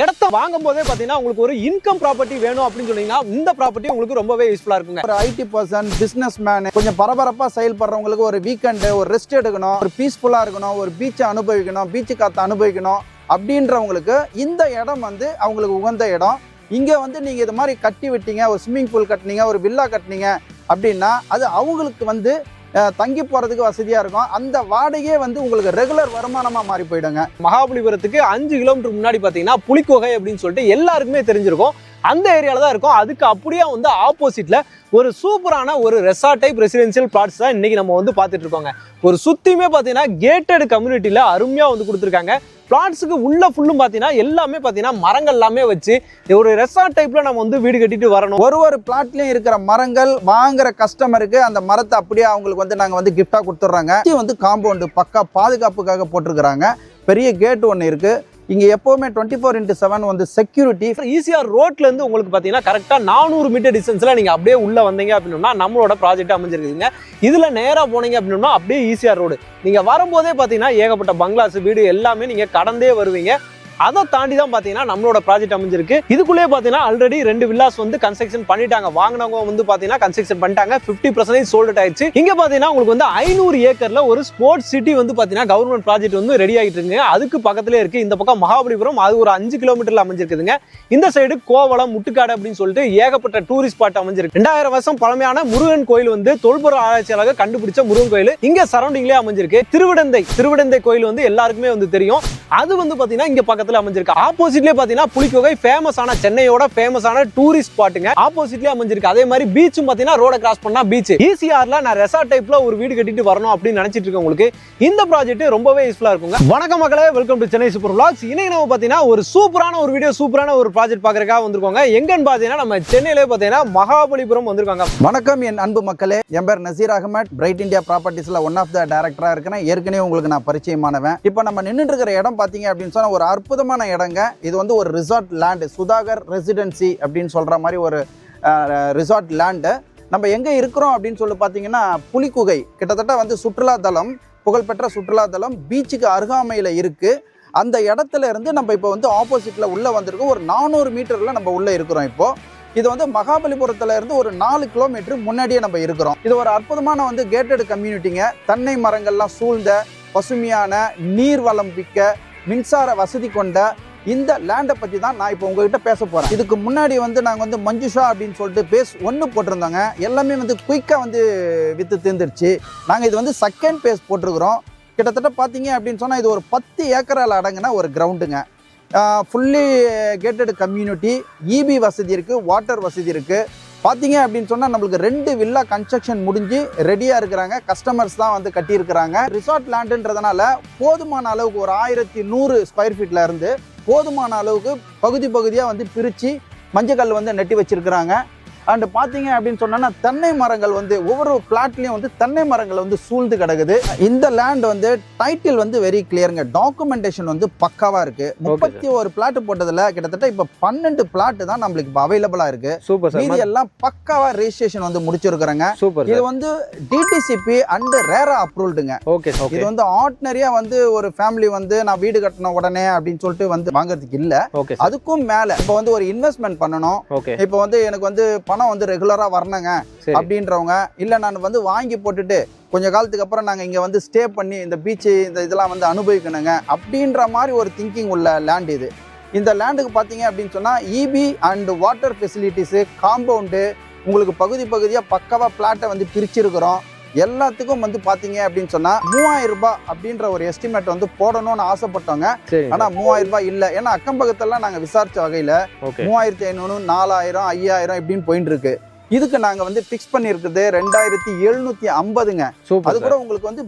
இடத்த வாங்கும் போதே பாத்தீங்கன்னா உங்களுக்கு ஒரு இன்கம் ப்ராப்பர்ட்டி வேணும் அப்படின்னு சொன்னீங்கன்னா இந்த ப்ராப்பர்ட்டி உங்களுக்கு ரொம்பவே யூஸ்ஃபுல்லா இருக்குங்க. ஒரு ஐடி பர்சன், பிசினஸ் மேன், கொஞ்சம் பரபரப்பா செயல்படுறவங்களுக்கு ஒரு வீக்கெண்டு, ஒரு ரெஸ்ட் எடுக்கணும், ஒரு பீஸ்ஃபுல்லா இருக்கணும், ஒரு பீச்சை அனுபவிக்கணும், பீச்சு காற்று அனுபவிக்கணும் அப்படின்றவங்களுக்கு இந்த இடம் வந்து அவங்களுக்கு உகந்த இடம். இங்க வந்து நீங்க இது மாதிரி கட்டி விட்டீங்க, ஒரு ஸ்விம்மிங் பூல் கட்டினீங்க, ஒரு வில்லா கட்டினீங்க அப்படின்னா அது அவங்களுக்கு வந்து தங்கி போறதுக்கு வசதியா இருக்கும். அந்த வாடகையே வந்து உங்களுக்கு ரெகுலர் வருமானமா மாறி போயிடுங்க. மகாபலிபுரத்துக்கு 5 கிலோமீட்டர் முன்னாடி பாத்தீங்கன்னா புலிக்கோகை அப்படின்னு சொல்லிட்டு எல்லாருக்குமே தெரிஞ்சிருக்கும். அந்த ஏரியால தான் இருக்கும். அதுக்கு அப்படியே வந்து ஆப்போசிட்ல ஒரு சூப்பரான ஒரு ரெசார்ட் டைப் ரெசிடென்சியல் பிளாட்ஸ் தான் இன்னைக்கு நம்ம வந்து பார்த்துட்டு இருக்கோங்க. ஒரு சுத்தியுமே பார்த்தீங்கன்னா கேட்டட் கம்யூனிட்டியில அருமையா வந்து கொடுத்துருக்காங்க. பிளாட்ஸுக்கு உள்ள ஃபுல்லும் பார்த்தீங்கன்னா எல்லாமே பார்த்தீங்கன்னா மரங்கள் எல்லாமே வச்சு ஒரு ரெசார்ட் டைப்ல நம்ம வந்து வீடு கட்டிட்டு வரணும். ஒரு பிளாட்லயும் இருக்கிற மரங்கள் வாங்குற கஸ்டமருக்கு அந்த மரத்தை அப்படியே அவங்களுக்கு வந்து நாங்கள் வந்து கிஃப்டா கொடுத்துட்றாங்க. வந்து காம்பவுண்டு பக்கா பாதுகாப்புக்காக போட்டிருக்கிறாங்க. பெரிய கேட் ஒன்று இருக்கு. இங்க எப்பவுமே 24/7 வந்து செக்யூரிட்டி. ஈசிஆர் ரோட்ல இருந்து உங்களுக்கு பாத்தீங்கன்னா கரெக்டா 400 மீட்டர் டிஸ்டன்ஸ்ல நீங்க அப்படியே உள்ள வந்தீங்க அப்படின்னா நம்மளோட ப்ராஜெக்ட் அமைஞ்சிருக்குதுங்க. இதுல நேரா போனீங்க அப்படின்னா அப்படியே ஈசிஆர் ரோடு. நீங்க வரும்போதே பாத்தீங்கன்னா ஏகப்பட்ட பங்களாஸ் வீடு எல்லாமே நீங்க கடந்தே வருவீங்க. அதை தாண்டி தான் பாத்தீங்கன்னா நம்மளோட ப்ராஜெக்ட் அமைஞ்சிருக்கு. இதுக்குள்ளே பாத்தீங்கன்னா ஆல்ரெடி 2 வில்லாஸ் வந்து கன்ஸ்ட்ரக்ஷன் பண்ணிட்டாங்க. வாங்கினவங்க வந்து பாத்தீங்கன்னா கன்ஸ்ட்ரக்ஷன் பண்ணிட்டாங்க. 50% சோல்ட் ஆயிடுச்சு. இங்க பாத்தீங்கன்னா உங்களுக்கு வந்து 500 ஏக்கர்ல ஒரு ஸ்போர்ட்ஸ் சிட்டி வந்து பாத்தீங்கன்னா கவர்மெண்ட் ப்ராஜெக்ட் வந்து ரெடி ஆகிட்டு இருக்குங்க. அதுக்கு பக்கத்துல இருக்கு. இந்த பக்கம் மகாபலிபுரம், அது ஒரு 5 கிலோமீட்டர்ல அமைஞ்சிருக்குதுங்க. இந்த சைடு கோவளம், முட்டுக்காடு அப்படின்னு சொல்லிட்டு ஏகப்பட்ட டூரிஸ்ட் ஸ்பாட் அமைஞ்சிருக்கு. 2000 வருஷம் பழமையான முருகன் கோயில் வந்து தொல்பொருள் ஆராய்ச்சியாளர்கள் கண்டுபிடிச்ச முருகன் கோயில் இங்க சரௌண்டிங்லேயே அமைஞ்சிருக்கு. திருவிடந்தை கோயில் வந்து எல்லாருக்குமே வந்து தெரியும். அது வந்து பாத்தீங்கன்னா இங்க பக்கத்துல அமைஞ்சிருக்கு. ஆப்போசிட்லயே பாத்தீங்கன்னா புலிக்கோகை ஃபேமஸான சென்னையோட ஃபேமஸான டூரிஸ்ட் ஸ்பாட்டுங்க. ஆப்போசிட்லயே அமைஞ்சிருக்கு. அதே மாதிரி பீச்சும் பாத்தீங்கன்னா ரோட கிராஸ் பண்ணா பீச். ஈசிஆர்ல நான் ரெசார்ட் டைப்ல ஒரு வீடு கட்டிட்டு வரணும் அப்படின்னு நினைச்சிட்டு இருக்கவங்களுக்கு இந்த ப்ராஜெக்ட் ரொம்பவே யூஸ்ஃபுல்லா இருக்குங்க. வணக்கம் மக்களே, welcome to Chennai super vlogs. இன்னைக்கு நம்ம பாத்தீங்கன்னா ஒரு சூப்பரான ஒரு வீடியோ, சூப்பரான ஒரு ப்ராஜெக்ட் பாக்குறதுக்காக வந்திருக்கோங்க. எங்கன்னு பாத்தீங்கன்னா நம்ம சென்னையிலே பாத்தீங்கன்னா மகாபலிபுரம் வந்திருக்காங்க. வணக்கம் என் அன்பு மக்களே, என் பேர் நசீர் அகமட். பிரைட் இந்தியா ப்ராப்பர்ட்டிஸ்ல ஒன் ஆஃப் த டைரக்டரா இருக்கேன். ஏற்கனவே உங்களுக்கு நான் பரிச்சயமானவன். இப்போ நம்ம நின்றுட்டு இருக்கிற இடம் பாத்தீங்க அப்படின்னு சொன்னா ஒரு அற்புதமான இடங்க. இது வந்து ஒரு ரிசார்ட் லேண்ட், சுதாகர் ரெசிடென்சி அப்படின்னு சொல்ற மாதிரி ஒரு ரிசார்ட் லேண்டு. நம்ம எங்க இருக்கிறோம் அப்படின்னு சொல்லி பார்த்தீங்கன்னா புலிக்குகை, கிட்டத்தட்ட வந்து சுற்றுலா தலம், புகழ்பெற்ற சுற்றுலா தலம், பீச்சுக்கு அருகாமையில் இருக்கு. அந்த இடத்துல இருந்து நம்ம இப்போ வந்து ஆப்போசிட்ல உள்ள வந்திருக்கோம். ஒரு 400 மீட்டர்ல நம்ம உள்ள இருக்கிறோம். இப்போ இது வந்து மகாபலிபுரத்துல இருந்து ஒரு 4 கிலோமீட்டர் முன்னாடியே நம்ம இருக்கிறோம். இது ஒரு அற்புதமான வந்து கேட்டட் கம்யூனிட்டிங்க. தென்னை மரங்கள்லாம் சூழ்ந்த, பசுமையான, நீர்வளம் மிக்க, மின்சார வசதி கொண்ட இந்த லேண்டை பற்றி தான் நான் இப்போ உங்ககிட்ட பேச போகிறேன். இதுக்கு முன்னாடி வந்து நாங்கள் வந்து மஞ்சுஷா அப்படின்னு சொல்லிட்டு பேஸ் 1 போட்டிருந்தாங்க. எல்லாமே வந்து குயிக்காக வந்து விற்று தீர்ந்துருச்சு. நாங்கள் இது வந்து செகண்ட் பேஸ் போட்டிருக்கிறோம். கிட்டத்தட்ட பார்த்தீங்க அப்படின்னு சொன்னால் இது ஒரு 10 ஏக்கரால் அடங்கின ஒரு கிரவுண்டுங்க. ஃபுல்லி கேட்டட் கம்யூனிட்டி, இபி வசதி இருக்குது, வாட்டர் வசதி இருக்குது. பார்த்தீங்க அப்படின்னு சொன்னால் நம்மளுக்கு 2 வில்லா கன்ஸ்ட்ரக்ஷன் முடிஞ்சு ரெடியாக இருக்கிறாங்க. கஸ்டமர்ஸ் தான் வந்து கட்டியிருக்கிறாங்க. ரிசார்ட் லேண்டுன்றதுனால போதுமான அளவுக்கு ஒரு 1100 ஸ்கொயர் ஃபீட்ல இருந்து போதுமான அளவுக்கு பகுதியாக வந்து பிரித்து மஞ்சள் வந்து நட்டி வச்சிருக்கிறாங்க. அண்ட் பார்த்தீங்க அப்படின்னு சொன்னா தென்னை மரங்கள் வந்து ஒவ்வொரு பிளாட்லையும் வந்து தென்னை மரங்கள் வந்து சூழ்ந்து கிடக்குது. இந்த லேண்ட் வந்து டைட்டில் வந்து வெரி கிளியருங்க. டாக்குமெண்டேஷன் வந்து பக்காவா இருக்கு. 31 பிளாட் போட்டதுல கிட்டத்தட்ட இப்ப 12 பிளாட் தான் நம்மளுக்கு இப்போ அவைலபிளா இருக்கு. மீதி எல்லாம் பக்காவா ரெஜிஸ்ட்ரேஷன் வந்து முடிச்சிருக்காங்க. இது வந்து டிடிசிபி அண்ட் ரேரா அப்ரூவ்டுங்க. இது வந்து ஆர்டினரியா வந்து ஒரு ஃபேமிலி வந்து நான் வீடு கட்டணும் உடனே அப்படின்னு சொல்லிட்டு வந்து வாங்குறதுக்கு இல்ல. அதுக்கும் மேல இப்போ வந்து ஒரு இன்வெஸ்ட்மெண்ட் பண்ணணும். இப்போ வந்து எனக்கு வந்து பணம் வந்து ரெகுலரா வரணுங்க அப்படின்றவங்க, இல்ல நான் வந்து வாங்கி போட்டுட்டு கொஞ்ச காலத்துக்கு அப்புறம் நாங்க இங்க வந்து ஸ்டே பண்ணி இந்த பீச் இந்த இதெல்லாம் வந்து அனுபவிக்கணுங்க அப்படின்ற மாதிரி ஒரு திங்கிங் உள்ள லேண்ட் இது. இந்த லேண்டுக்கு பாத்தீங்க அப்படின்னு சொன்னா EB and water facilities, compound, உங்களுக்கு பகுதியா பக்கவா பிளாட்டை வந்து பிரிச்சிருக்கிறோம். எல்லாத்துக்கும் வந்து பாத்தீங்க அப்படின்னு சொன்னா 3000 ரூபாய் அப்படின்ற ஒரு எஸ்டிமேட் வந்து போடணும்னு ஆசைப்பட்டோங்க. ஆனா 3000 ரூபாய் இல்ல. ஏன்னா அக்கம் பக்கத்தெல்லாம் நாங்க விசாரிச்ச வகையில 3500, 4000, 5000 இப்படின்னு போயிட்டு இருக்கு. இதுக்கு நாங்க வந்து பிக்ஸ் பண்ணிருக்குது 2750ங்க. அது கூட உங்களுக்கு வந்து